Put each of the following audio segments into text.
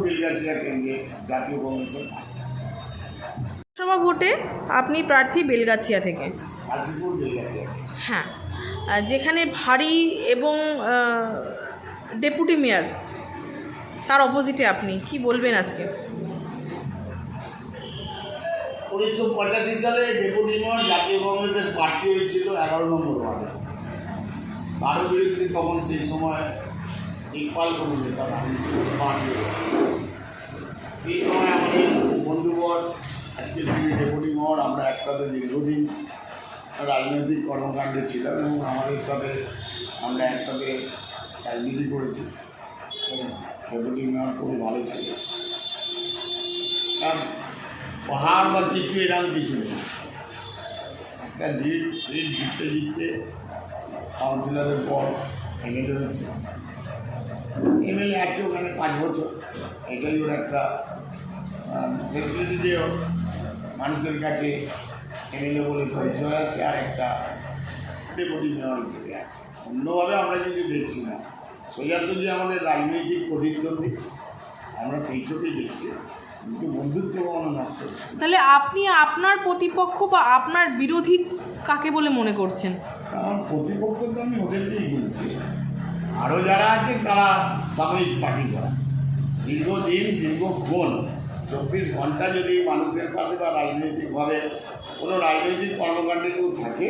বেলগাছিয়া কেন্দ্রে জাতীয় কংগ্রেসের সভা ভোটে আপনি প্রার্থী বেলগাছিয়া থেকে। কাশীপুর বেলগাছিয়া। হ্যাঁ, যেখানে ভারী এবং ডেপুটি মেয়র তার অপোজিটে আপনি কি বলবেন আজকে? 1985 সালে ডেপুটি মেয়র জাতীয় কংগ্রেসের প্রার্থী হয়েছিল 11 নম্বর ওয়ার্ডে। তার বিরুদ্ধে তখন সেই সময় ইকবাল কমিটি তারা সেই সময় আমাদের বন্ধুবর আজকে যিনি ডেপুটি মেয়র, আমরা একসাথে দীর্ঘদিন রাজনৈতিক কর্মকাণ্ডে ছিলাম এবং আমাদের সাথে আমরা একসাথে রাজনীতি করেছি। ডেপুটি মেয়র খুবই ভালো ছিল। পাহাড় বা কিছু এরকম কিছু নেই, একটা সিট জিততে কাউন্সিলরের পর এমএলএ হয়েছে। এমএলএ আছে ওখানে 5 বছর, এটাই ওর একটা ফেসিলিটি যে মানুষের কাছে এমএলএ বলে পরিচয় আছে, আর একটা ডেপুটি মেয়র হিসেবে আছে। অন্যভাবে আমরা কিছু দেখছি না, সোজাসুজি আমাদের রাজনৈতিক প্রতিদ্বন্দ্বী, আমরা সেই চোখেই দেখছি, কিন্তু বন্ধুত্ব কখনো নষ্ট হচ্ছে। তাহলে আপনি আপনার প্রতিপক্ষ বা আপনার বিরোধী কাকে বলে মনে করছেন? আমার প্রতিপক্ষ তো আমি ওদেরকেই বলছি, আরও যারা আছে তারা সাময়িক পার্টি করা। দীর্ঘদিন দীর্ঘক্ষণ 24 ঘন্টা যদি মানুষের কাছে বা রাজনৈতিকভাবে কোনো রাজনৈতিক কর্মকাণ্ডে কেউ থাকে,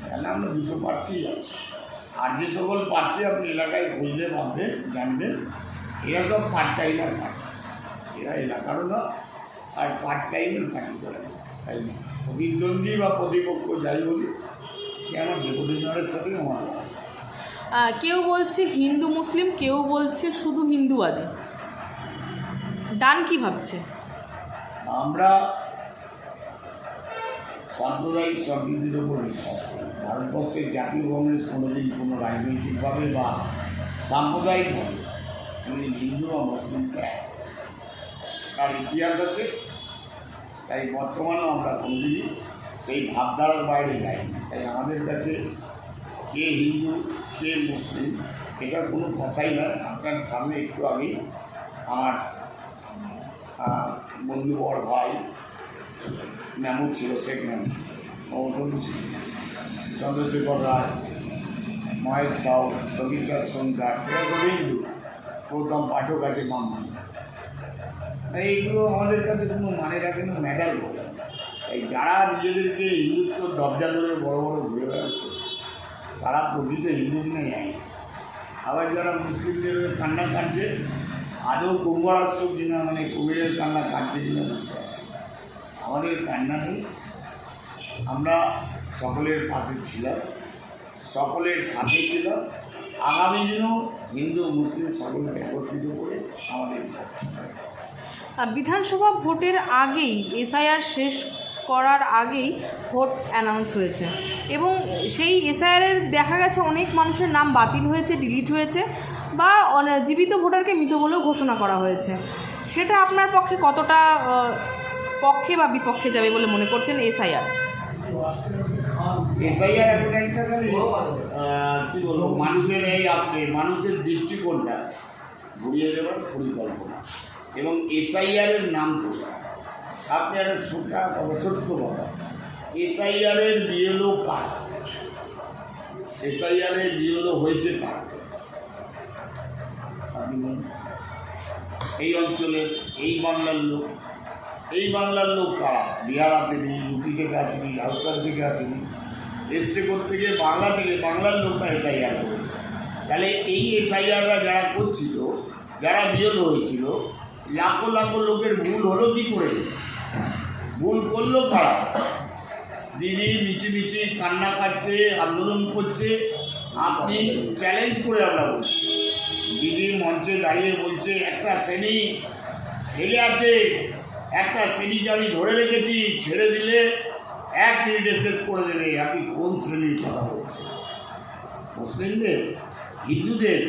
তাহলে আমরা দুটো প্রার্থীই আছি। আর যে সকল প্রার্থী আপনি এলাকায় খুঁজলে ভাববেন জানবেন, এরা সব পার্ট টাইমার প্রার্থী, এরা এলাকারও না, আর পার্ট টাইমের পার্টি করে। তাই প্রতিদ্বন্দ্বী বা প্রতিপক্ষ যাই বলি, সে আমার ডেপুটি মেয়রের সাথেই আমার। কেউ বলছে হিন্দু মুসলিম, কেউ বলছে শুধু হিন্দুবাদী, ডান কি ভাবছে? আমরা সাম্প্রদায়িক সম্প্রীতির ওপর বিশ্বাস করি। ভারতবর্ষের জাতীয় কংগ্রেস কোনোদিন কোনো রাজনৈতিকভাবে বা সাম্প্রদায়িকভাবে তিনি হিন্দু বা মুসলিমকে তার ইতিহাস আছে। তাই বর্তমানেও আমরা কোনোদিনই সেই ভাবধারার বাইরে যাইনি। তাই আমাদের কাছে কে হিন্দু কে মুসলিম এটার কোনো কথাই নয়। আপনার সামনে একটু আগেই আমার বন্ধুবর ভাই মেমুর ছিল, শেখ মেমু, মমতনু ছিল, চন্দ্রশেখর রায়, মহেশ সাউ, সবিচার সন্ধ্যার, এরা সব হিন্দু। গৌতম পাঠক আছে ব্রাহ্মণ। এইগুলো আমাদের কাছে কোনো মানে রাখে না, ম্যাটার করে। তাই যারা নিজেদেরকে হিন্দুত্বর দরজা ধরে বড় বড় ঘুরে বেড়াচ্ছে, তারা প্রকৃত হিন্দু কিনা যায়। আবার যারা মুসলিমদের কান্না কাঁদছে, আদৌ কুম্ভরাষ্ট্র কিনা, মানে কুমিরের কান্না কাঁদছে কিনা বুঝতে পারছি। আমাদের কান্না নেই, আমরা সকলের পাশে ছিলাম, সকলের সাথে ছিলাম। আগামী দিনেও হিন্দু মুসলিম সকলকে একত্রিত করে আমাদের বিধানসভা ভোটের আগেই এসআইআর শেষ করার আগেই ভোট অ্যানাউন্স হয়েছে এবং সেই এসআইআরের দেখা গেছে অনেক মানুষের নাম বাতিল হয়েছে, ডিলিট হয়েছে, বা জীবিত ভোটারকে মৃত বলেও ঘোষণা করা হয়েছে। সেটা আপনার পক্ষে কতটা পক্ষে বা বিপক্ষে যাবে বলে মনে করছেন এসআইআর? এসআইআর এখন একটা কী বলবো, মানুষের এই আসছে, মানুষের দৃষ্টিকোণটা ঘুরিয়ে দেওয়ার পরিকল্পনা। এবং এসআইআরের নাম করে আপনি একটা ছোট্ট কথা, এসআইআরের বিএলও কার, এসআইআরের বিএলও হয়েছে কার? আপনি বলুন। এই অঞ্চলের এই বাংলার লোক কারা? বিহার আসেনি, ইউপি থেকে আসেনি, রাজস্থান থেকে আসেনি, এসছে থেকে বাংলার লোকটা এসআইআর করেছে। তাহলে এই এসআইআররা যারা করছিল, যারা বিএলও হয়েছিল, লাখো লাখো লোকের ভুল হলো কী করে? ভুল করলো কারা? দিদি মিছিমিছি কান্না কাটছে, আন্দোলন করছে। আপনি চ্যালেঞ্জ করে আমরা বলছি, দিদি মঞ্চে দাঁড়িয়ে বলছে একটা শ্রেণী ফেলে আছে, একটা শ্রেণীকে আমি ধরে রেখেছি, ছেড়ে দিলে 1 মিনিটে শেষ করে দেবে। আপনি কোন শ্রেণীর কথা বলছেন? মুসলিমদের, হিন্দুদের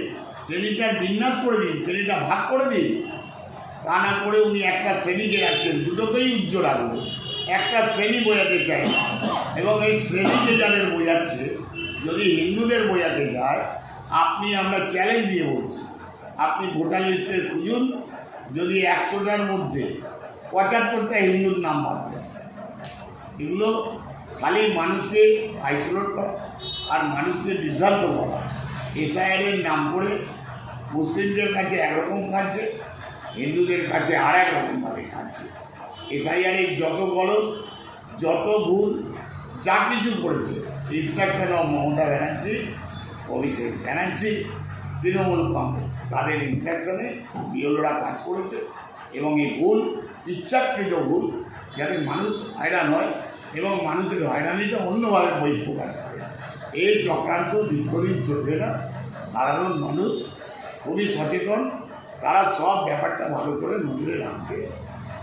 শ্রেণীটা বিন্যাস করে দিন, শ্রেণীটা ভাগ করে দিন। তা না করে উনি একটা শ্রেণীকে রাখছেন, দুটোকেই উজ্জ্ব রাখবেন। একটা শ্রেণী বোঝাতে চাই এবং এই শ্রেণীকে যাদের বোঝাচ্ছে, যদি হিন্দুদের বোঝাতে যায়, আমরা চ্যালেঞ্জ দিয়ে বলছি, আপনি ভোটার লিস্টের খুঁজুন, যদি 100টার মধ্যে 75টা হিন্দুর নাম বাদ গেছে। এগুলো খালি মানুষকে আইসোলেট করা আর মানুষকে বিভ্রান্ত করা। এসআইআরের নাম করে মুসলিমদের কাছে একরকম খাচ্ছে, হিন্দুদের কাছে আর একরকমভাবে খাচ্ছে। এসআইআরের যত গলদ, যত ভুল, যা কিছু করেছে ইনস্ট্রাকশন অফ মমতা ব্যানার্জি, অভিষেক ব্যানার্জি, তৃণমূল কংগ্রেস, তাদের ইনস্ট্রাকশনে বিএলওরা কাজ করেছে এবং এই ভুল ইচ্ছাকৃত ভুল, যাতে মানুষ হয়রান হয় এবং মানুষের হয়রানিটা অন্যভাবে বহিঃপ্রকাশ করে। এই চক্রান্ত দীর্ঘদিন চলবে না। সাধারণ মানুষ খুবই সচেতন, তারা সব ব্যাপারটা ভালো করে নজরে রাখছে।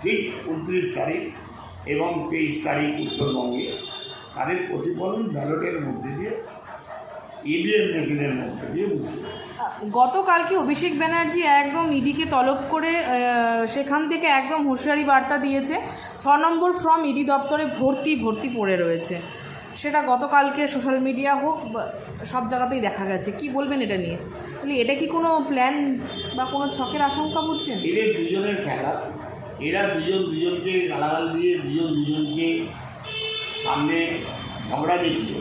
ঠিক 29 তারিখ এবং 23 তারিখ উত্তরবঙ্গে তাদের প্রতিফলন ব্যালটের মধ্যে দিয়ে, ইভিএম মেশিনের মধ্যে দিয়ে বুঝবে। গতকালকে অভিষেক ব্যানার্জি একদম ইডিকে তলব করে সেখান থেকে একদম হুঁশিয়ারি বার্তা দিয়েছে, 6 নম্বর ফর্ম ইডি দপ্তরে ভর্তি পড়ে রয়েছে। সেটা গতকালকে সোশ্যাল মিডিয়া হোক সব জায়গাতেই দেখা গেছে। কি বলবেন এটা নিয়ে? তাহলে এটা কি কোনো প্ল্যান বা কোনো ছকের আশঙ্কা বুঝছেন? এদের দুজনের খেলা, এরা দুজনকে গালাগাল দিয়ে দুজনকে সামনে ঝগড়া দেখিয়ে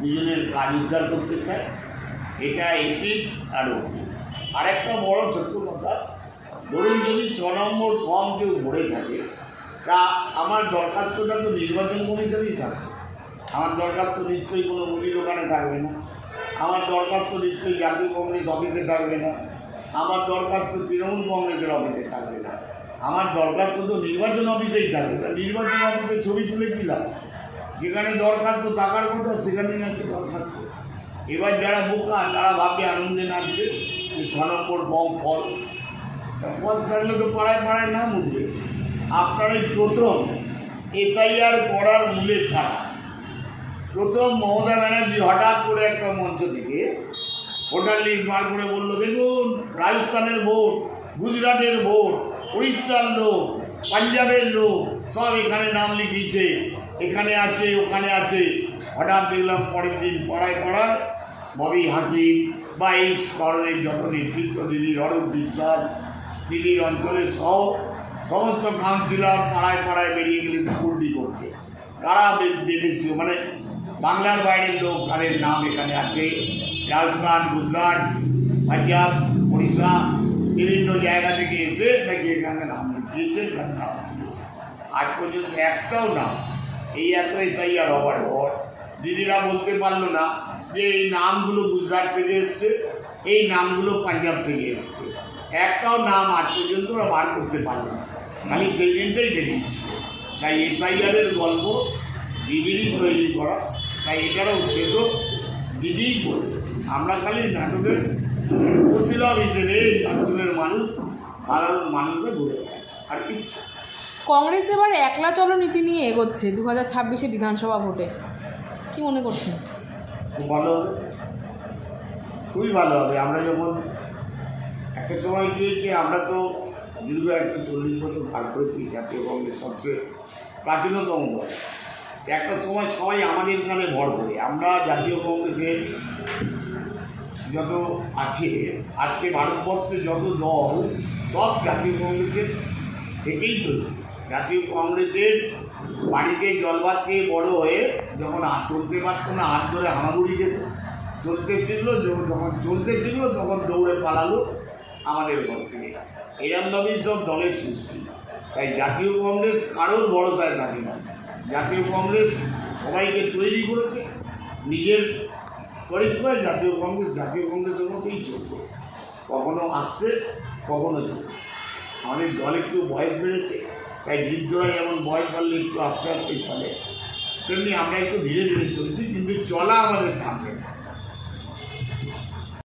দুজনের কাজ উদ্ধার করতে চায়। এটা এপিক আর ওপিক। আর একটা বড় ছোট্ট কথা, ধরুন যদি 6 নম্বর ফর্ম কেউ ভরে থাকে, তা আমার দরখাস্তটা তো নির্বাচন কমিশনেই থাকবে। আমার দরখাস্ত নিশ্চয়ই কোনো মুদি দোকানে থাকবে না, আমার দরখাস্ত নিশ্চয়ই জাতীয় কংগ্রেস অফিসে থাকবে না, আমার দরখাস্ত তৃণমূল কংগ্রেসের অফিসে থাকবে না, আমার দরখাস্ত তো নির্বাচন অফিসেই থাকবে। তা নির্বাচন অফিসে ছবি তুলে কী লাভ? যেখানে দরখাস্ত থাকার কথা সেখানেই আছে দরখাস্ত। এবার যারা বোকা তারা ভাববে আনন্দে নাচবে যে 6 নম্বর ফর্ম ফলস। ফলস থাকলে তো পাড়ায় পাড়ায় নাম উঠবে। আপনারাই প্রথম এসআইআর করার মূলে খারাপ। প্রথম মমতা ব্যানার্জি হঠাৎ করে একটা মঞ্চ থেকে ভোটার লিস্ট বার করে বলল, দেখুন রাজস্থানের ভোট, গুজরাটের ভোট, উড়িষ্যার লোক, পাঞ্জাবের লোক সব এখানে নাম লিখিয়েছে, এখানে আছে ওখানে আছে। হঠাৎ দেখলাম পরের দিন পাড়ায় পাড়ায় ববি হাকিম বা এই ধরনের যত নেতৃত্ব, দিদির অরূপ বিশ্বাস, দিদির অঞ্চলের সমস্ত কাউন্সিলর পাড়ায় পাড়ায় বেরিয়ে গেলেন স্কুলটি করতে। কারা বিদেশীয় মানে বাংলার বাইরের লোক, তাদের নাম এখানে আছে। রাজস্থান, গুজরাট, পাঞ্জাব, উড়িষ্যা বিভিন্ন জায়গা থেকে এসে নাকি এখানে নাম লিখিয়েছে, এখানে নাম লিখিয়েছে। আজ পর্যন্ত একটাও নাম এই এত এসআইআর হওয়ার পর দিদিরা বলতে পারলো না যে এই নামগুলো গুজরাট থেকে এসছে, এই নামগুলো পাঞ্জাব থেকে এসছে। একটাও নাম আজ পর্যন্ত ওরা বার করতে পারলো না, খালি সেই দিনটাই বেরিয়েছে। তাই এসআইআরের গল্প দিদিরই তৈরি করা, তাই এটারও শেষও দিদিই করবে। আমরা খালি নাটকের উপশীলক হিসেবে এই অঞ্চলের মানুষ, সাধারণ মানুষরা ঘুরে বেড়াচ্ছে, আর কিচ্ছু। কংগ্রেস এবার একলা চলো নীতি নিয়ে এগোচ্ছে 2026 বিধানসভা ভোটে। কি মনে করছেন? খুব ভালো হবে, খুবই ভালো হবে। আমরা যখন একটা সময় গিয়েছি, আমরা তো দীর্ঘ 140 বছর পার করেছি, জাতীয় কংগ্রেস সবচেয়ে প্রাচীনতম দল। একটা সময় সবাই আমাদের এখানে ভর করে। আমরা জাতীয় কংগ্রেসের যত আছে আজকে ভারতবর্ষে যত দল, সব জাতীয় কংগ্রেসের থেকেই তৈরি। জাতীয় কংগ্রেসের বাড়িতে জলভাত খেয়ে বড় হয়ে যখন চলতে পারতো না, হাত ধরে হামাগুড়ি যেত, চলতে শিখলো, যখন চলতে শিখলো তখন দৌড়ে পালালো আমাদের ঘর থেকে। এরমভাবেই সব দলের সৃষ্টি। তাই জাতীয় কংগ্রেস কারোর ভরসায় থাকে না। জাতীয় কংগ্রেস সবাইকে তৈরি করেছে নিজের পরিষ্কার। জাতীয় কংগ্রেসের মতোই চলবে, কখনো আসতে কখনো চলবে। আমাদের দল একটু বয়স বেড়েছে, তাই বৃদ্ধরা যেমন বয়স বাড়লে একটু আস্তে আস্তে চলে, সেমনি আমরা একটু ধীরে ধীরে চলছি, কিন্তু চলা আমাদের থামবে না।